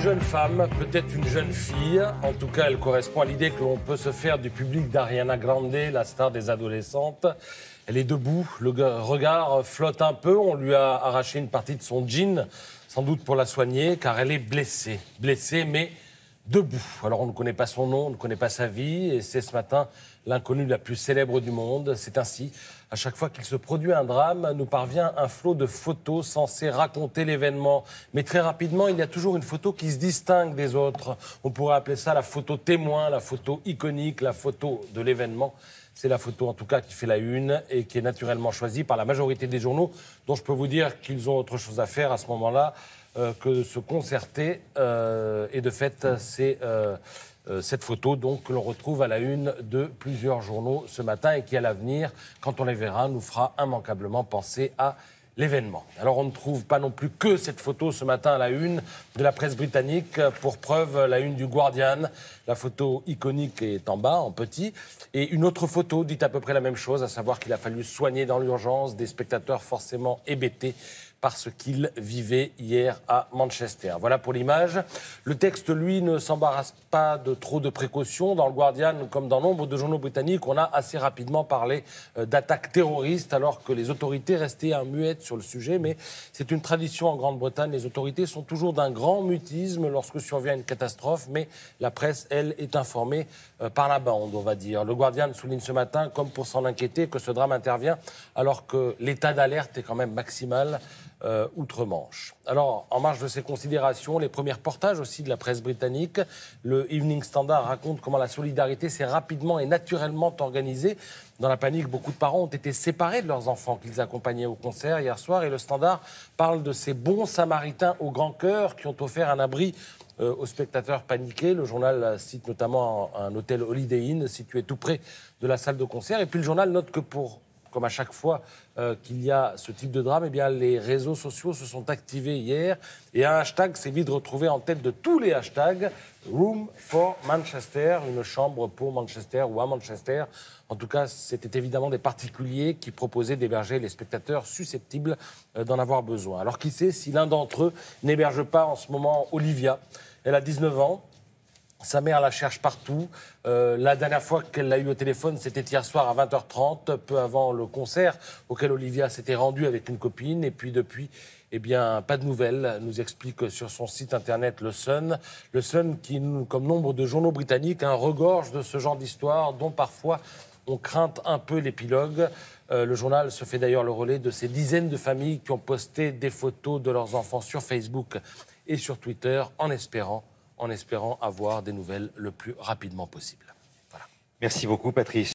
jeune femme, peut-être une jeune fille. En tout cas, elle correspond à l'idée que l'on peut se faire du public d'Ariana Grande, la star des adolescentes. Elle est debout, le regard flotte un peu. On lui a arraché une partie de son jean, sans doute pour la soigner, car elle est blessée. Blessée, mais debout. Alors, on ne connaît pas son nom, on ne connaît pas sa vie, et c'est ce matin l'inconnue la plus célèbre du monde. C'est ainsi, à chaque fois qu'il se produit un drame, nous parvient un flot de photos censées raconter l'événement. Mais très rapidement, il y a toujours une photo qui se distingue des autres. On pourrait appeler ça la photo témoin, la photo iconique, la photo de l'événement. C'est la photo, en tout cas, qui fait la une et qui est naturellement choisie par la majorité des journaux, dont je peux vous dire qu'ils ont autre chose à faire à ce moment-là que de se concerter. Et de fait, c'est cette photo donc, que l'on retrouve à la une de plusieurs journaux ce matin et qui, à l'avenir, quand on les verra, nous fera immanquablement penser à l'événement. Alors, on ne trouve pas non plus que cette photo ce matin à la une de la presse britannique. Pour preuve, la une du Guardian, la photo iconique est en bas, en petit. Et une autre photo dit à peu près la même chose, à savoir qu'il a fallu soigner dans l'urgence des spectateurs forcément hébétés par ce qu'ils vivaient hier à Manchester. Voilà pour l'image. Le texte, lui, ne s'embarrasse pas de trop de précautions. Dans le Guardian, comme dans nombre de journaux britanniques, on a assez rapidement parlé d'attaques terroristes, alors que les autorités restaient muettes sur le sujet. Mais c'est une tradition en Grande-Bretagne. Les autorités sont toujours d'un grand mutisme lorsque survient une catastrophe, mais la presse, elle, est informée par la bande, on va dire. Le Guardian souligne ce matin, comme pour s'en inquiéter, que ce drame intervient alors que l'état d'alerte est quand même maximal outre-Manche. Alors, en marge de ces considérations, les premiers reportages aussi de la presse britannique, le Evening Standard raconte comment la solidarité s'est rapidement et naturellement organisée. Dans la panique, beaucoup de parents ont été séparés de leurs enfants qu'ils accompagnaient au concert hier soir, et le Standard parle de ces bons samaritains au grand cœur qui ont offert un abri aux spectateurs paniqués. Le journal cite notamment un hôtel Holiday Inn situé tout près de la salle de concert. Et puis le journal note que comme à chaque fois qu'il y a ce type de drame, eh bien, les réseaux sociaux se sont activés hier et un hashtag s'est vite retrouvé en tête de tous les hashtags, Room for Manchester, une chambre pour Manchester ou à Manchester. En tout cas, c'était évidemment des particuliers qui proposaient d'héberger les spectateurs susceptibles d'en avoir besoin. Alors qui sait si l'un d'entre eux n'héberge pas en ce moment Olivia. Elle a 19 ans. Sa mère la cherche partout. La dernière fois qu'elle l'a eu au téléphone, c'était hier soir à 20h30, peu avant le concert auquel Olivia s'était rendue avec une copine. Et puis depuis, eh bien, pas de nouvelles, nous explique sur son site internet le Sun. Le Sun qui, comme nombre de journaux britanniques, regorge de ce genre d'histoire dont parfois on craint un peu l'épilogue. Le journal se fait d'ailleurs le relais de ces dizaines de familles qui ont posté des photos de leurs enfants sur Facebook et sur Twitter en espérant avoir des nouvelles le plus rapidement possible. Voilà. Merci beaucoup, Patrice.